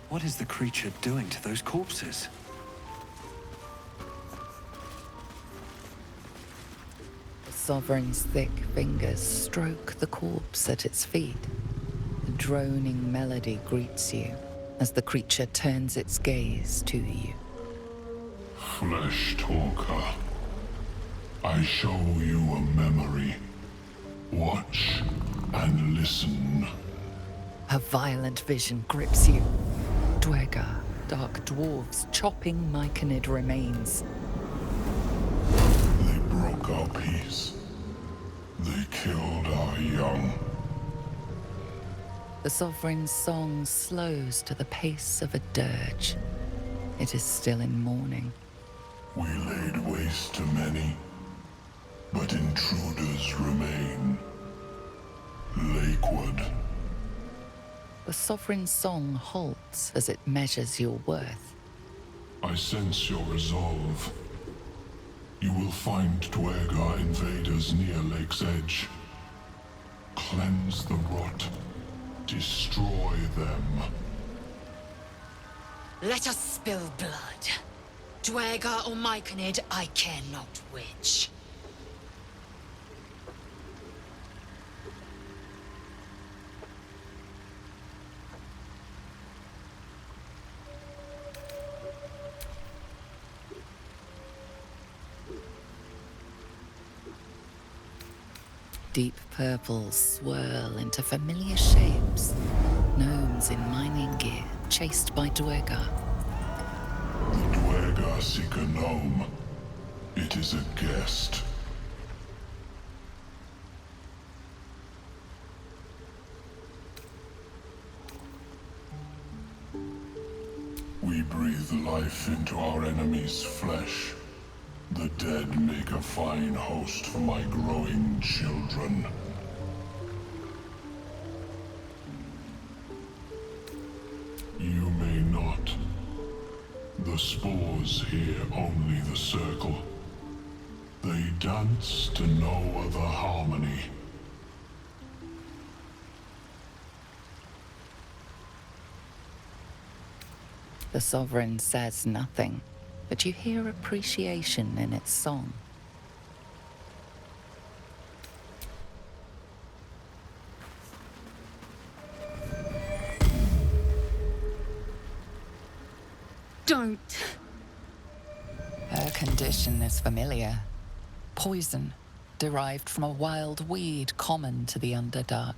What is the creature doing to those corpses? The Sovereign's thick fingers stroke the corpse at its feet. A droning melody greets you as the creature turns its gaze to you. Flesh talker, I show you a memory. Watch and listen. A violent vision grips you. Dwergar, dark dwarves chopping myconid remains. They broke our peace. They killed our young. The Sovereign's song slows to the pace of a dirge. It is still in mourning. We laid waste to many, but intruders remain. Lakewood. The Sovereign's song halts as it measures your worth. I sense your resolve. You will find Dwergar invaders near Lake's edge. Cleanse the rot. Destroy them. Let us spill blood. Dwergar or myconid, I care not which. Deep purples swirl into familiar shapes. Gnomes in mining gear, chased by Dwergar. The Dwergar seek a gnome. It is a guest. We breathe life into our enemy's flesh. The dead make a fine host for my growing children. You may not. The spores hear only the circle. They dance to no other harmony. The Sovereign says nothing, but you hear appreciation in its song. Don't. Her condition is familiar. Poison, derived from a wild weed common to the Underdark.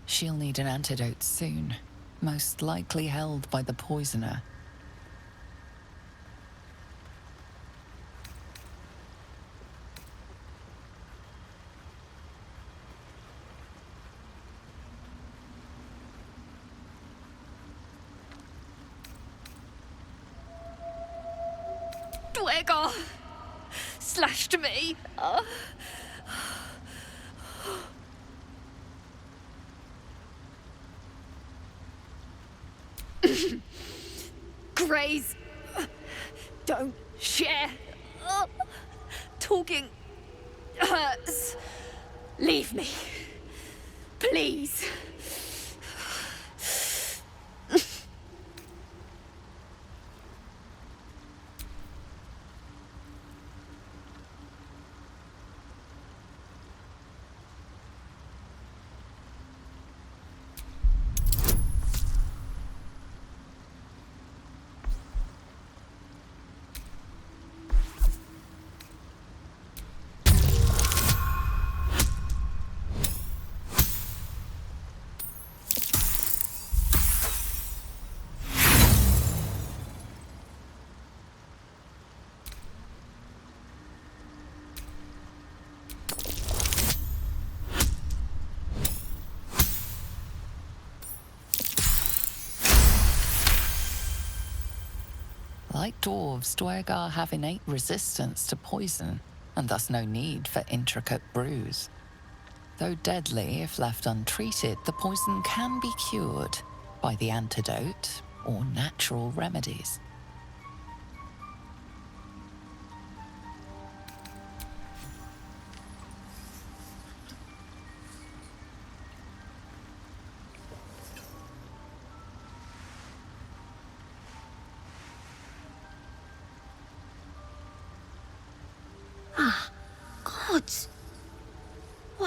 She'll need an antidote soon, most likely held by the poisoner. Dwergar slashed me. Graze. Don't share. Talking hurts. Leave me. Please. Like dwarves, Dwergar have innate resistance to poison, and thus no need for intricate brews. Though deadly if left untreated, the poison can be cured by the antidote or natural remedies.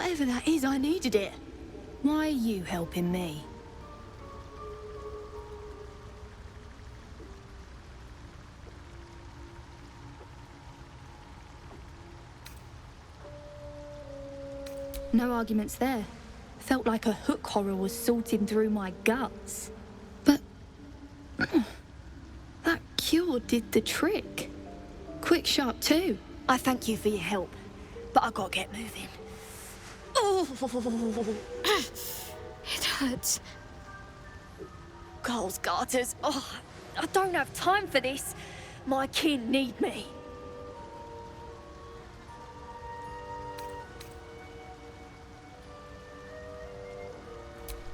Whatever that is, I needed it. Why are you helping me? No arguments there. Felt like a hook horror was sorting through my guts. But that cure did the trick. Quick, sharp too. I thank you for your help, but I gotta get moving. Oh, it hurts. Girls' garters. Oh, I don't have time for this. My kin need me.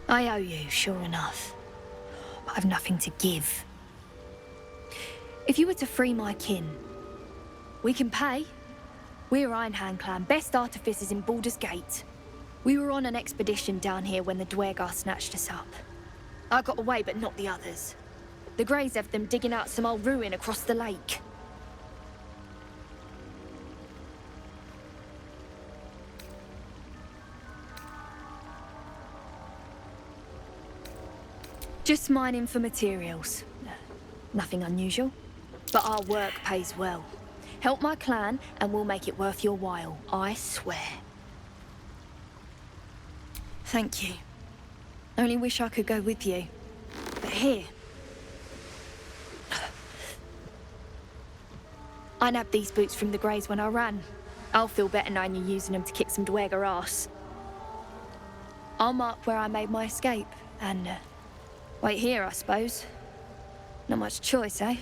I owe you, sure enough. But I've nothing to give. If you were to free my kin, we can pay. We're Iron Hand Clan, best artificers in Baldurs Gate. We were on an expedition down here when the Dwergar snatched us up. I got away, but not the others. The Greys have them digging out some old ruin across the lake. Just mining for materials. Nothing unusual. But our work pays well. Help my clan and we'll make it worth your while, I swear. Thank you. Only wish I could go with you. But here. I nabbed these boots from the Greys when I ran. I'll feel better knowing you're using them to kick some Dwergar ass. I'll mark where I made my escape and wait here, I suppose. Not much choice, eh?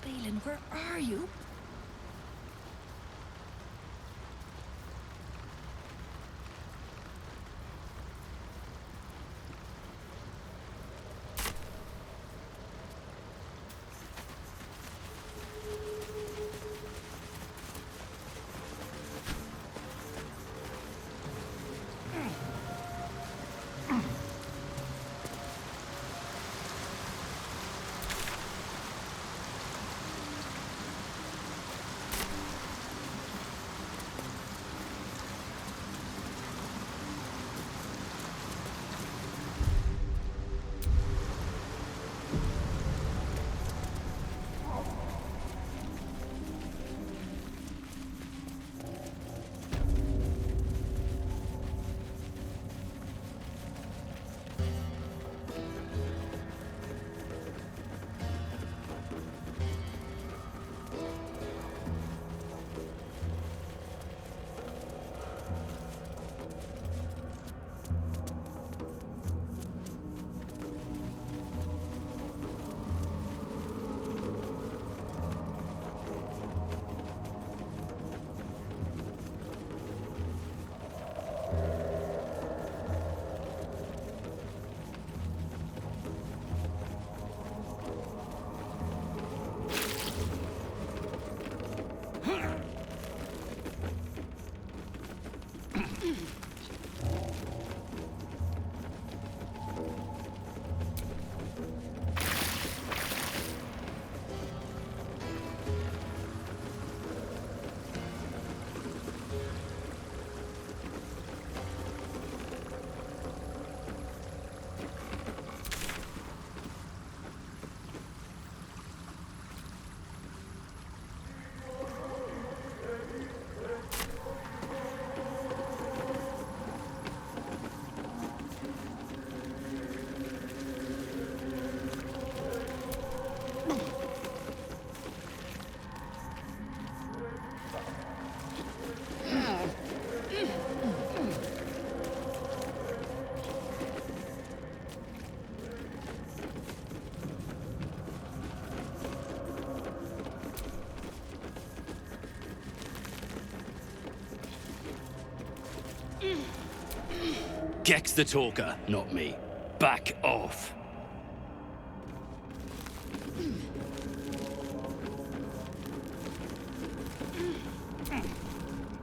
Balin, where are you? Gek's the talker, not me. Back off.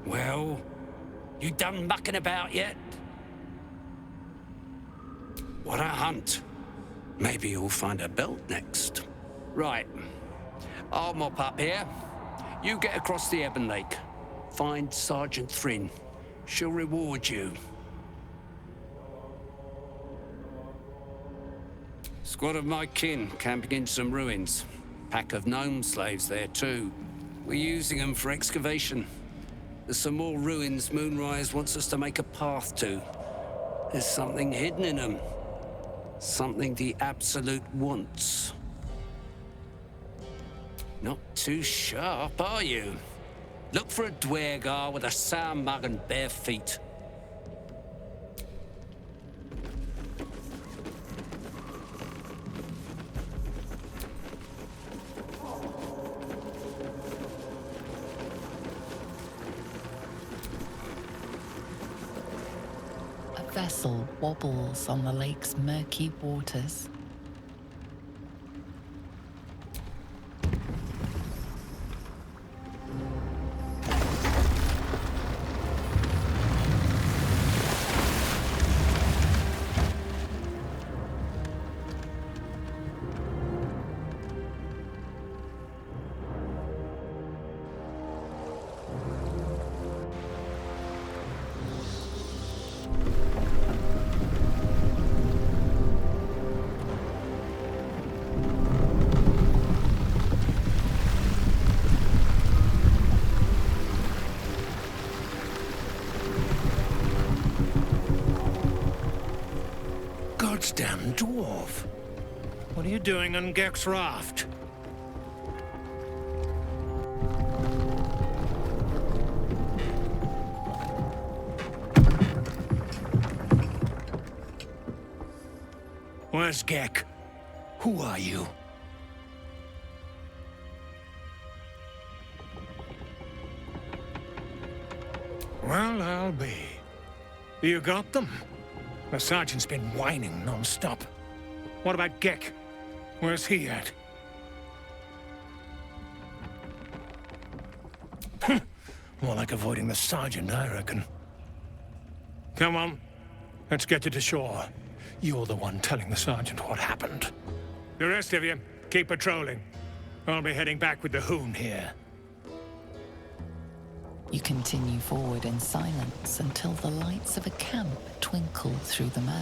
Well, you done mucking about yet? What a hunt. Maybe you'll find a belt next. Right. I'll mop up here. You get across the Ebon Lake. Find Sergeant Thrin. She'll reward you. Squad of my kin camping in some ruins. Pack of gnome slaves there too. We're using them for excavation. There's some more ruins Moonrise wants us to make a path to. There's something hidden in them. Something the Absolute wants. Not too sharp, are you? Look for a Dwergar with a sour mug and bare feet. A vessel wobbles on the lake's murky waters. Goddamn dwarf! What are you doing on Gek's raft? Where's Gek? Who are you? Well, I'll be. You got them? The sergeant's been whining non-stop. What about Gek? Where's he at? More like avoiding the sergeant, I reckon. Come on. Let's get you to shore. You're the one telling the sergeant what happened. The rest of you, keep patrolling. I'll be heading back with the Hoon here. You continue forward in silence until the lights of a camp twinkle through the murk.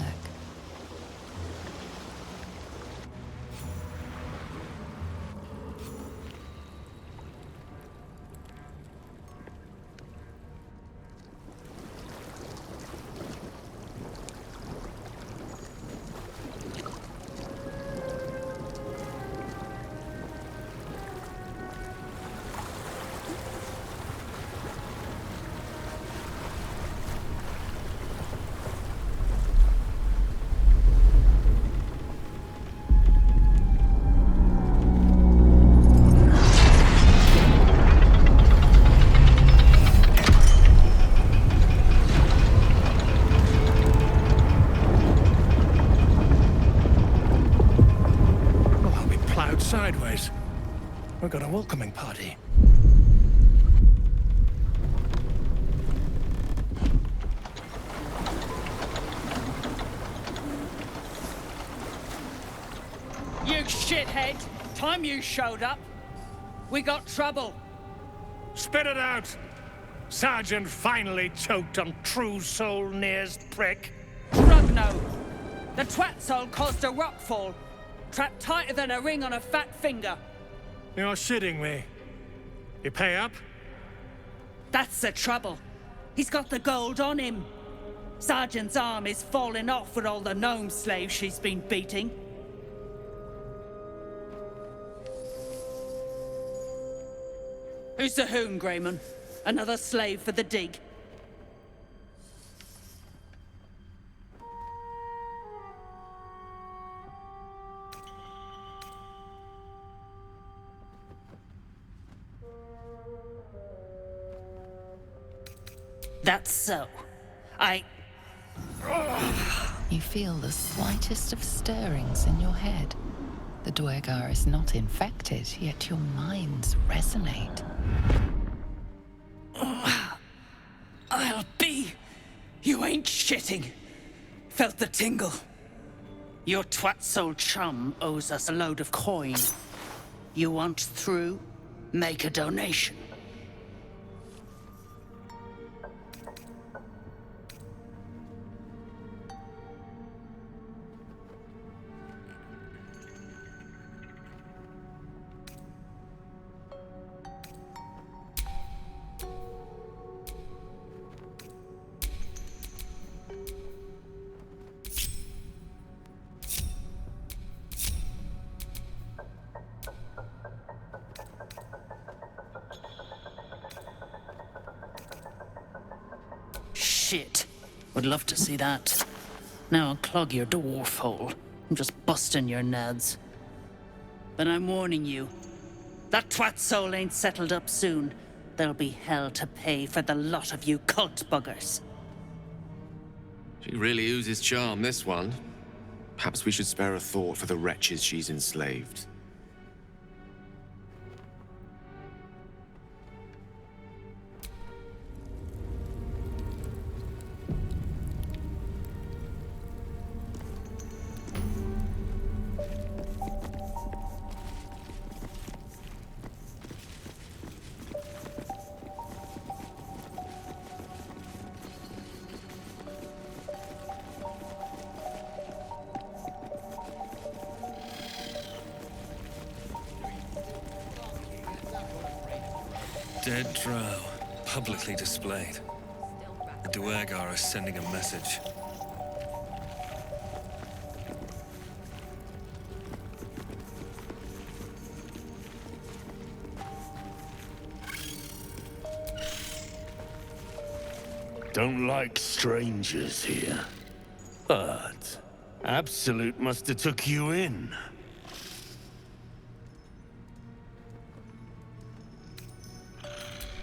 Sideways. We've got a welcoming party. You shithead! Time you showed up, we got trouble. Spit it out! Sergeant finally choked on True Soul Near's prick. Rugno! The twat soul caused a rockfall. Trapped tighter than a ring on a fat finger. You're shitting me. You pay up? That's the trouble. He's got the gold on him. Sergeant's arm is falling off with all the gnome slaves she's been beating. Who's the Hoon, Greyman? Another slave for the dig? That's so. You feel the slightest of stirrings in your head. The Duergar is not infected, yet your minds resonate. I'll be. You ain't shitting. Felt the tingle. Your twat-soul chum owes us a load of coin. You want through? Make a donation. Shit. Would love to see that. Now I'll clog your dwarf hole. I'm just busting your nads. But I'm warning you. That twat soul ain't settled up soon. There'll be hell to pay for the lot of you cult buggers. She really oozes charm, this one. Perhaps we should spare a thought for the wretches she's enslaved. Dead drow, publicly displayed. The Duergar is sending a message. Don't like strangers here. But Absolute must have took you in.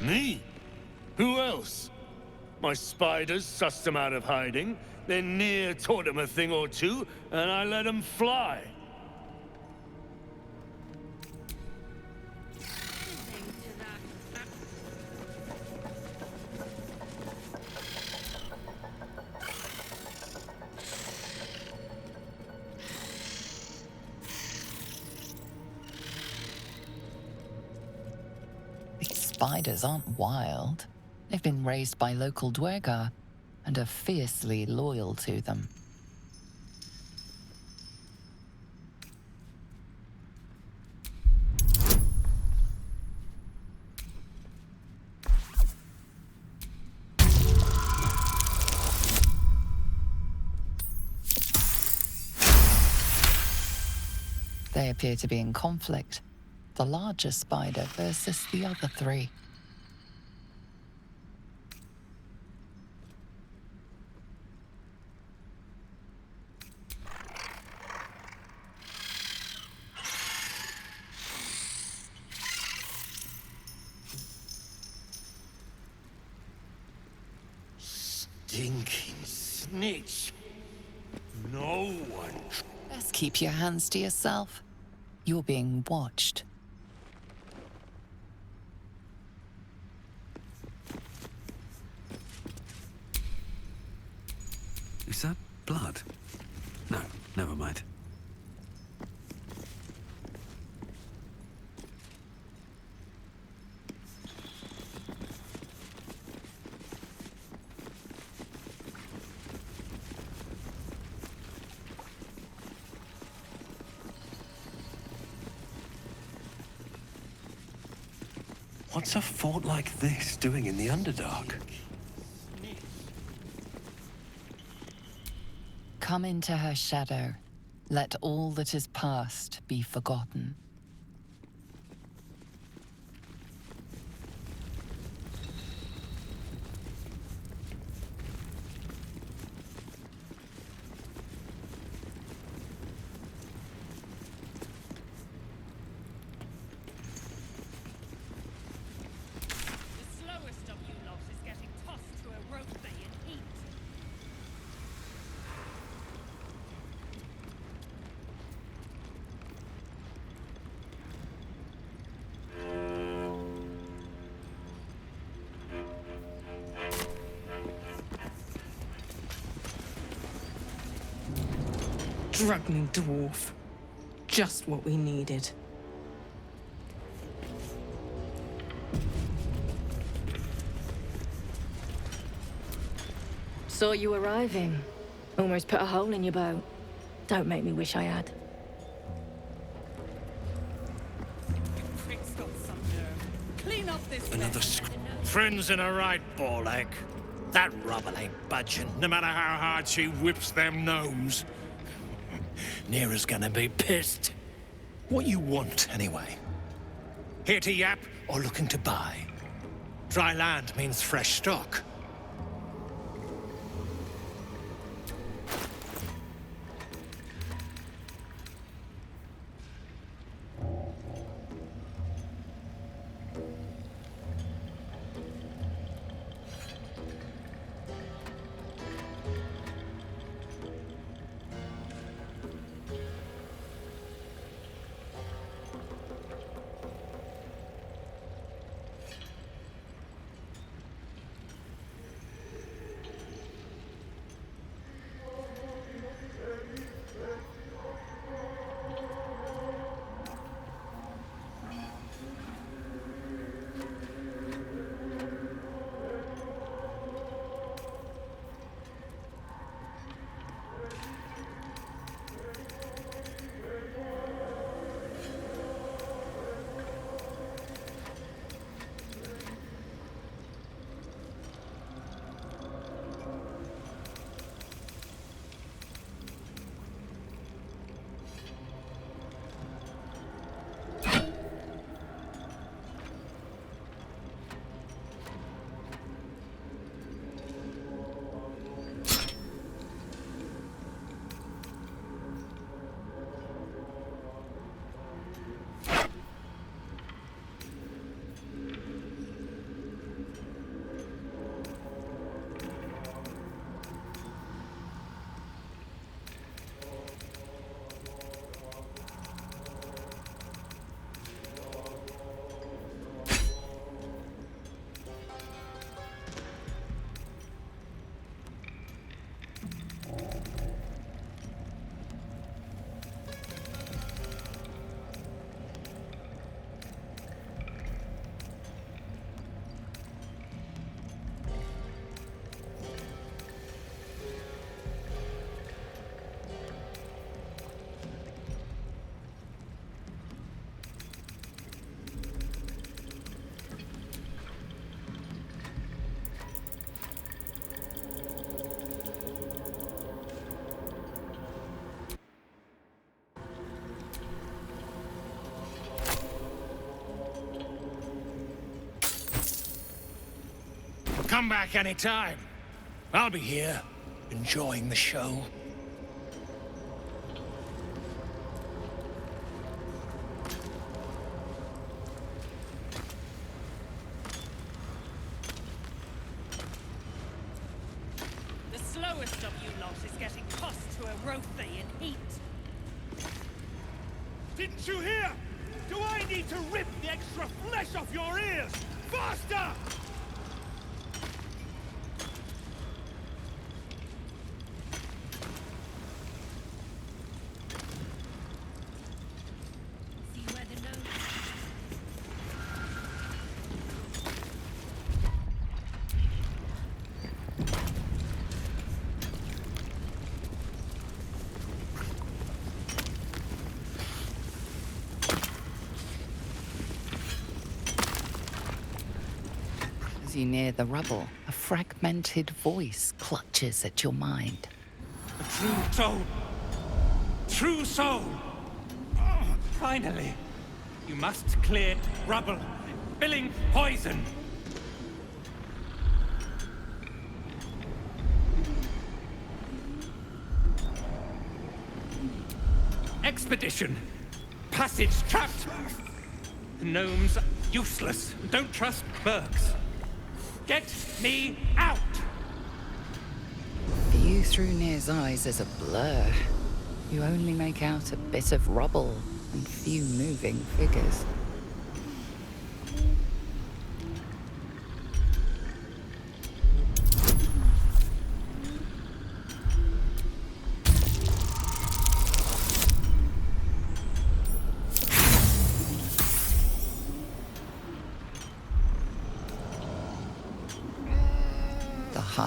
Me? Who else? My spiders sussed them out of hiding, then Near taught them a thing or two, and I let them fly. Spiders aren't wild. They've been raised by local Duergar and are fiercely loyal to them. They appear to be in conflict. The larger spider versus the other three. Stinking snitch. No one. Best keep your hands to yourself. You're being watched. Is that blood? No, never mind. What's a fort like this doing in the Underdark? Come into her shadow. Let all that is past be forgotten. struggling dwarf. Just what we needed. Saw you arriving. Almost put a hole in your boat. Don't make me wish I had. Another Friends in a right, ball egg. That rubble ain't budging, no matter how hard she whips them gnomes. Neera's gonna be pissed. What you want, anyway? Here to yap or looking to buy? Dry land means fresh stock. Come back anytime. I'll be here, enjoying the show. The slowest of you lot is getting tossed to a Rothay in heat. Didn't you hear? Do I need to rip the extra flesh off your ears? Faster! As you near the rubble, a fragmented voice clutches at your mind. A true soul! True soul! Oh, finally! You must clear rubble, filling poison! Expedition! Passage trapped! The gnomes are useless. Don't trust Burks. Get me out! View through Near's eyes is a blur. You only make out a bit of rubble and few moving figures.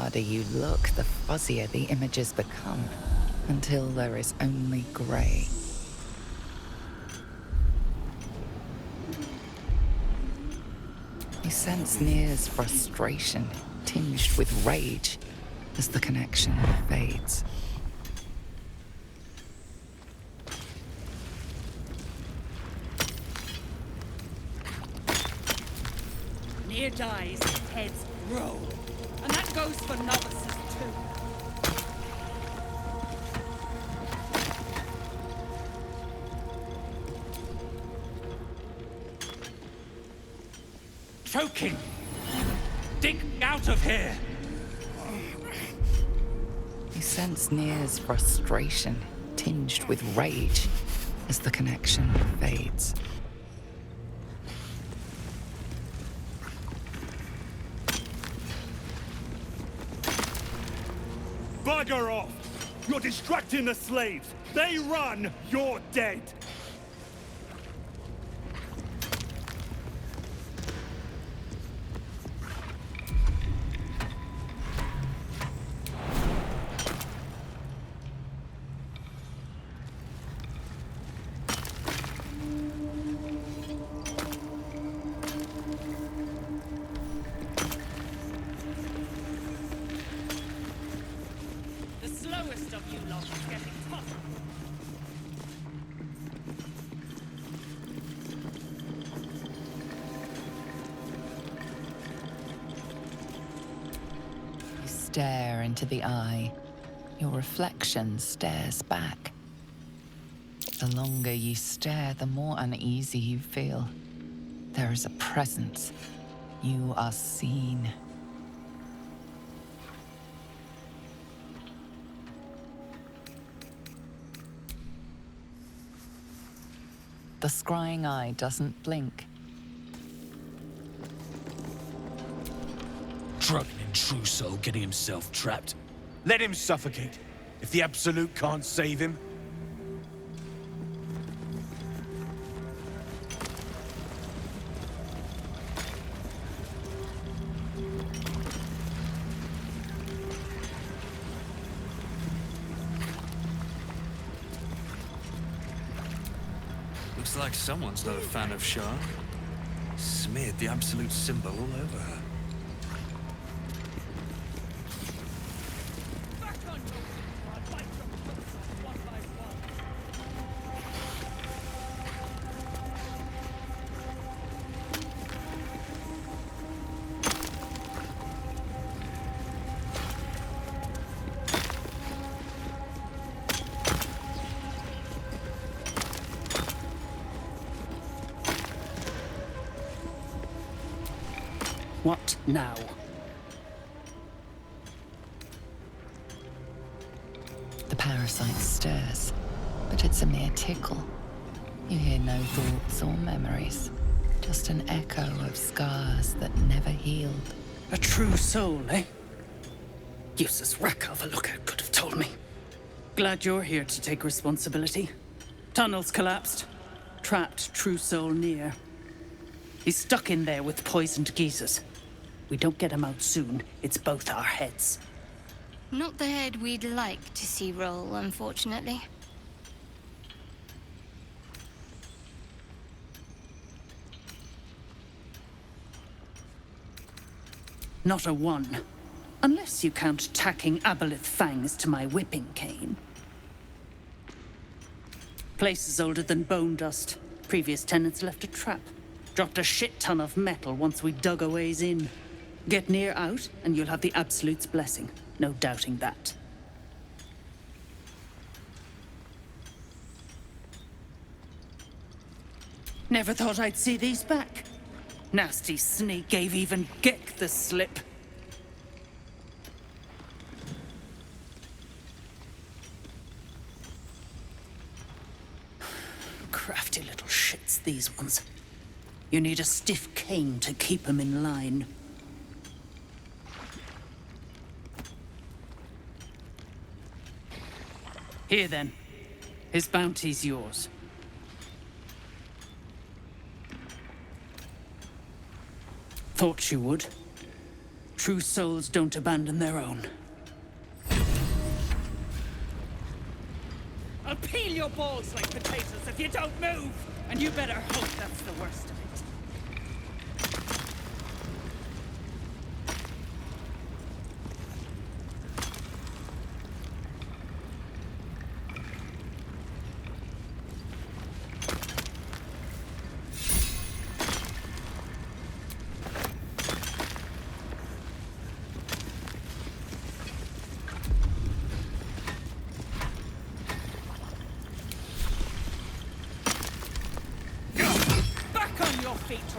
harder you look, the fuzzier the images become, until there is only grey. You sense Nir's frustration, tinged with rage, as the connection fades. Nir dies, heads roll. And that goes for novices too. Choking! Dig out of here! You sense Nir's frustration, tinged with rage, as the connection fades. Bugger off! You're distracting the slaves! They run, you're dead! The slowest of you lot is getting tougher. You stare into the eye. Your reflection stares back. The longer you stare, the more uneasy you feel. There is a presence. You are seen. The scrying eye doesn't blink. Drugging in true soul, getting himself trapped. Let him suffocate. If the Absolute can't save him. Looks like someone's not a fan of Shah. Smeared the Absolute symbol all over her. Back on your feet, or I'll bite your boots off one by one. What now? The parasite stirs, but it's a mere tickle. You hear no thoughts or memories, just an echo of scars that never healed. A true soul, eh? Useless wreck of a lookout could have told me. Glad you're here to take responsibility. Tunnels collapsed. Trapped true soul near. He's stuck in there with poisoned geezers. We don't get him out soon, it's both our heads. Not the head we'd like to see roll, unfortunately. Not a one. Unless you count tacking aboleth fangs to my whipping cane. Place is older than bone dust. Previous tenants left a trap. Dropped a shit ton of metal once we dug a ways in. Get near out, and you'll have the Absolute's blessing. No doubting that. Never thought I'd see these back. Nasty sneak gave even Gek the slip. Crafty little shits, these ones. You need a stiff cane to keep them in line. Here then. His bounty's yours. Thought you would. True souls don't abandon their own. I'll peel your balls like potatoes if you don't move! And you better hope that's the worst of it.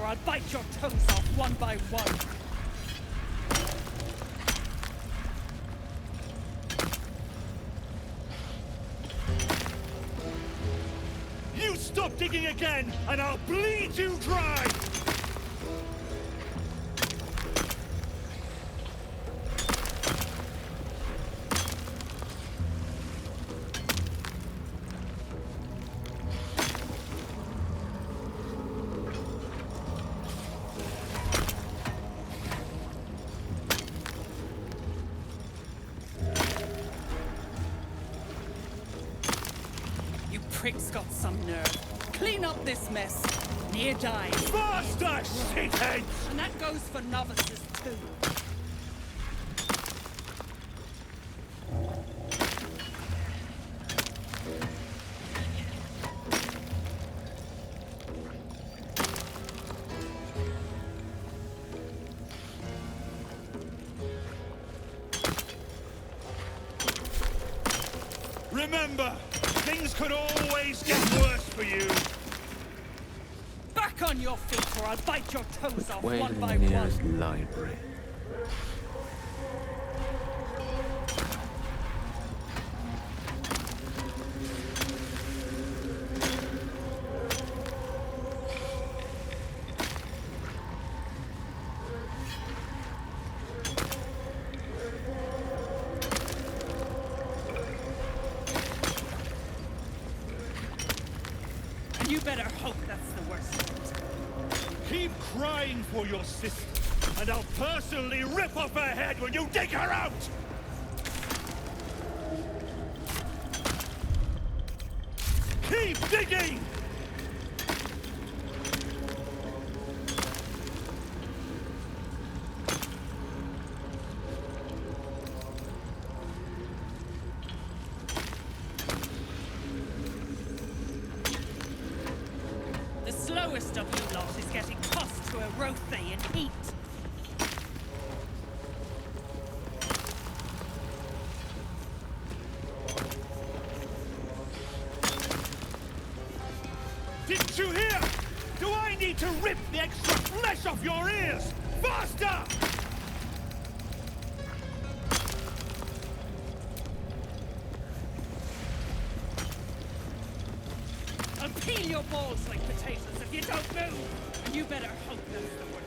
Or I'll bite your toes off one by one. You stop digging again, and I'll bleed you dry! Prick's got some nerve. Clean up this mess. Near die. Faster, shitheads! And that goes for novices too. Remember, things could always get worse for you. Back on your feet or I'll bite your toes off Way one to by the nearest one. library. You better hope that's the worst of it. Keep crying for your sister, and I'll personally rip off her head when you dig her out! Keep digging! The slowest of you lot is getting tossed to a rothe in heat. Didn't you hear? Do I need to rip the extra flesh off your ears? Faster! I'll peel your balls like potatoes if you don't move. And you better hope that's the worst.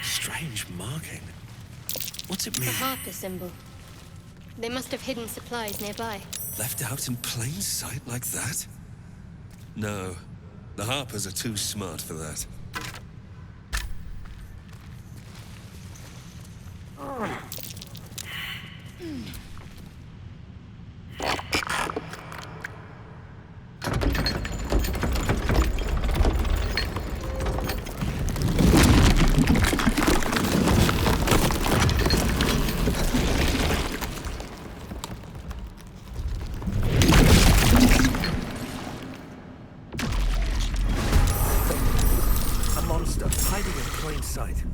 Strange marking. What's it The mean? Harper symbol. They must have hidden supplies nearby. Left out in plain sight like that? No. The Harpers are too smart for that. A monster hiding in plain sight.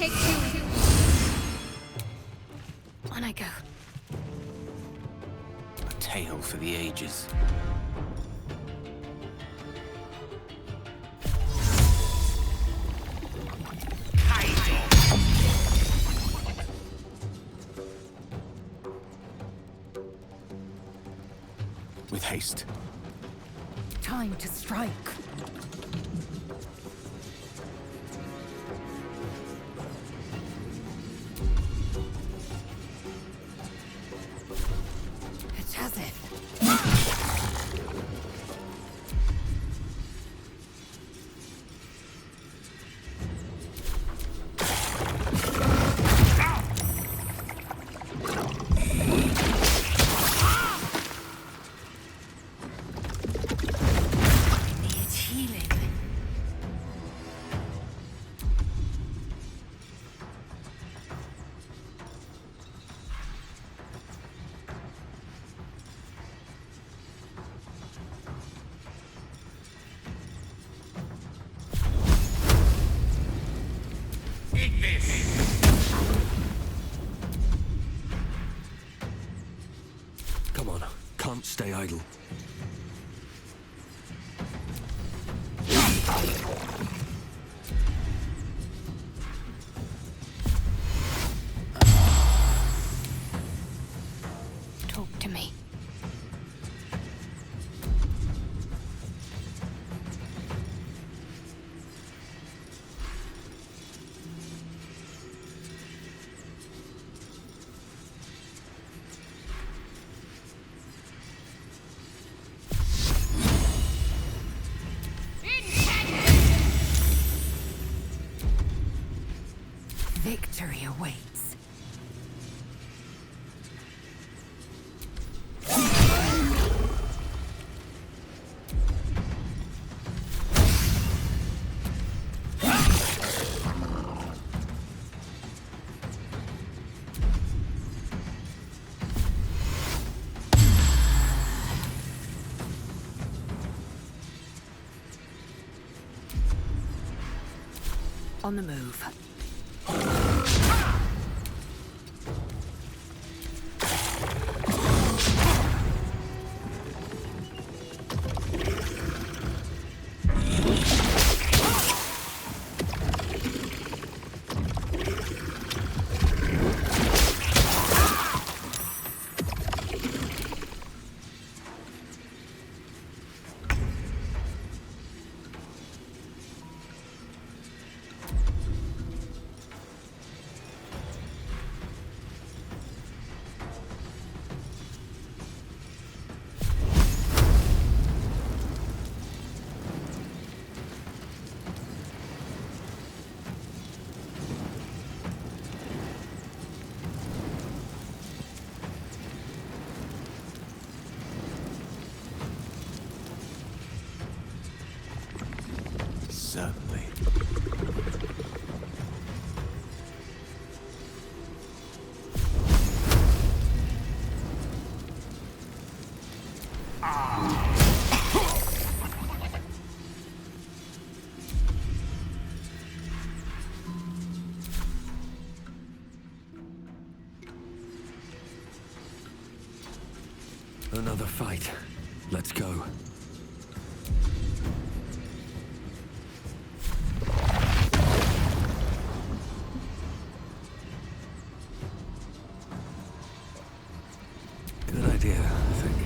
take two. On I go. A tale for the ages. With haste. Time to strike. It has it. Come on, can't stay idle. Talk to me. Victory awaits. On the move. Certainly. Another fight. Let's go. Good idea, I think.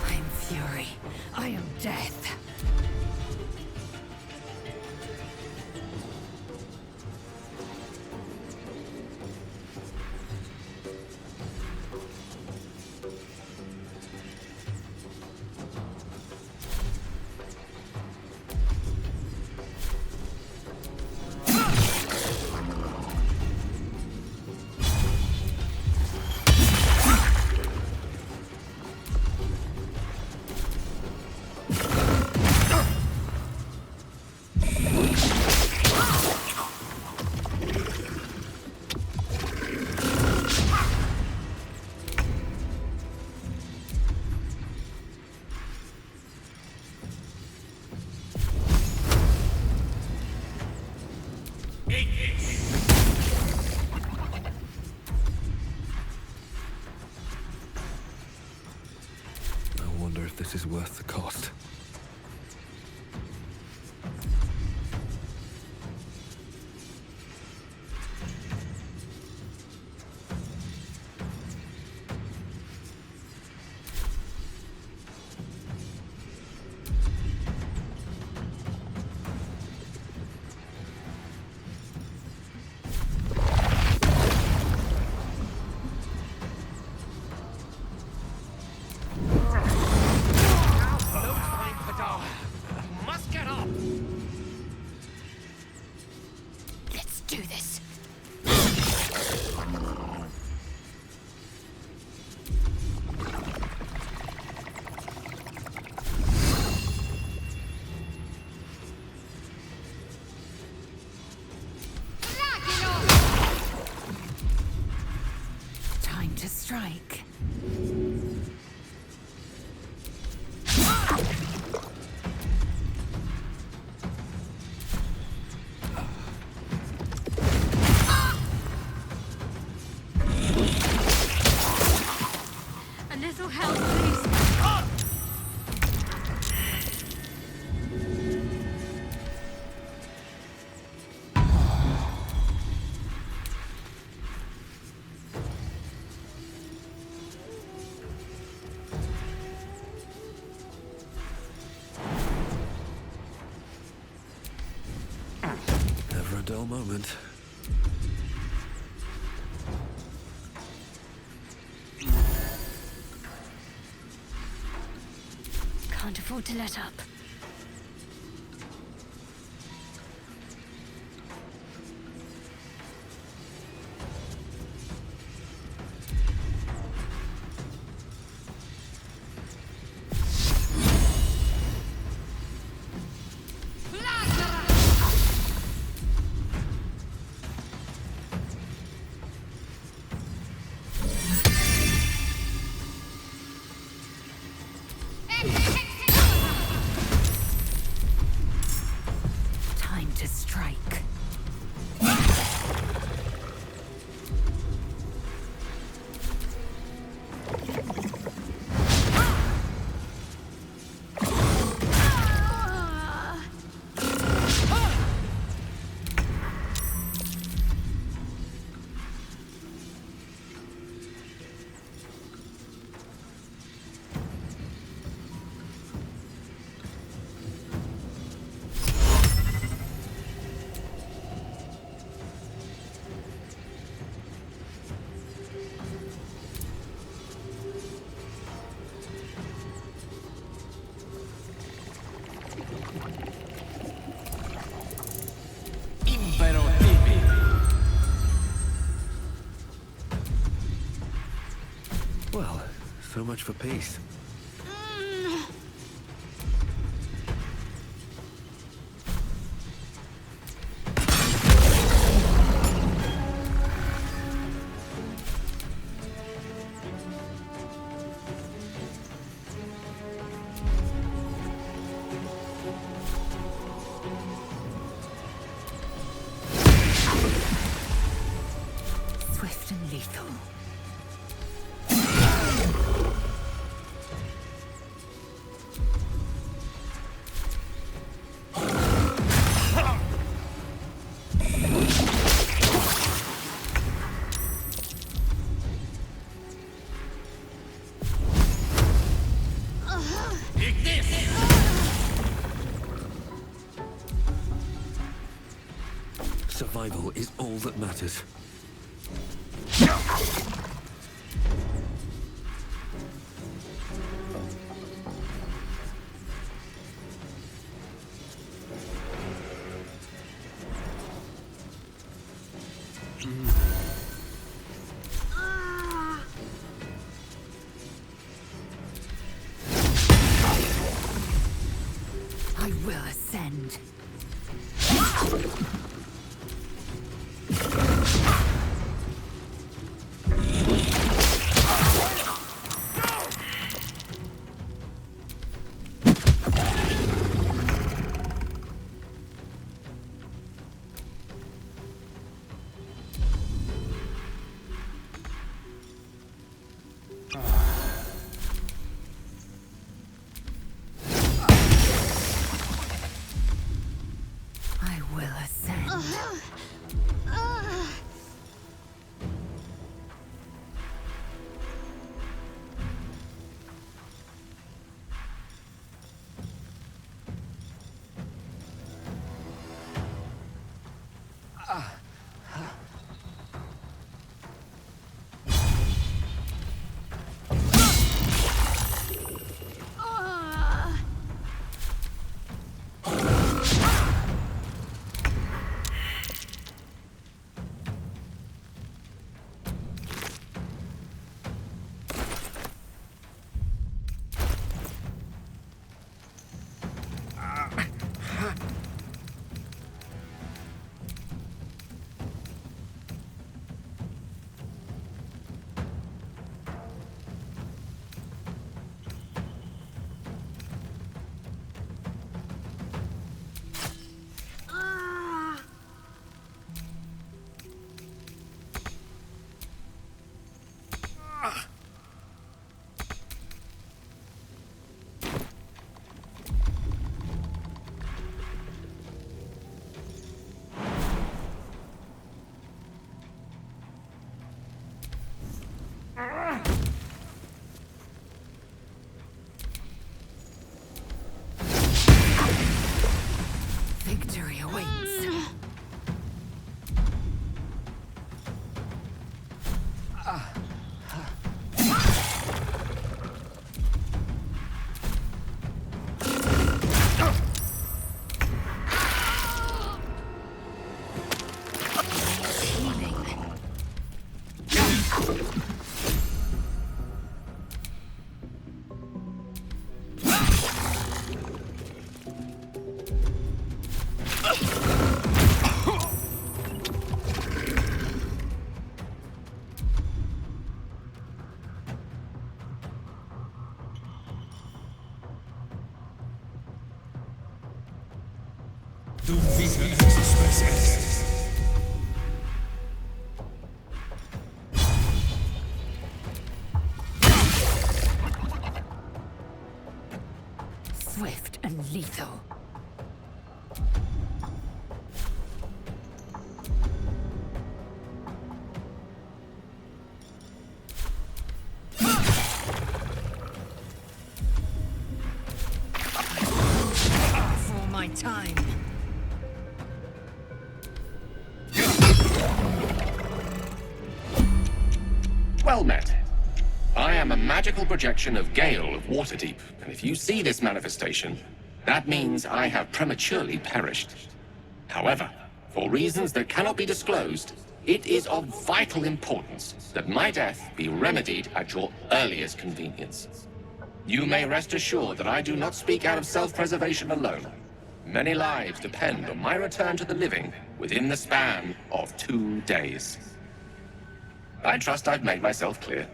I am fury. I am death. I wonder if this is worth the cost. Let's do this. Time to strike. A little help, please. Never a dull moment. Can't afford to let up. Time to strike. Well, so much for peace. Swift and lethal. Survival is all that matters. I will ascend. I will ascend. Victory awaits. Swift and lethal. For my time. Well met. I am a magical projection of Gale of Waterdeep, and if you see this manifestation, that means I have prematurely perished. However, for reasons that cannot be disclosed, it is of vital importance that my death be remedied at your earliest convenience. You may rest assured that I do not speak out of self-preservation alone. Many lives depend on my return to the living within the span of 2 days. I trust I've made myself clear.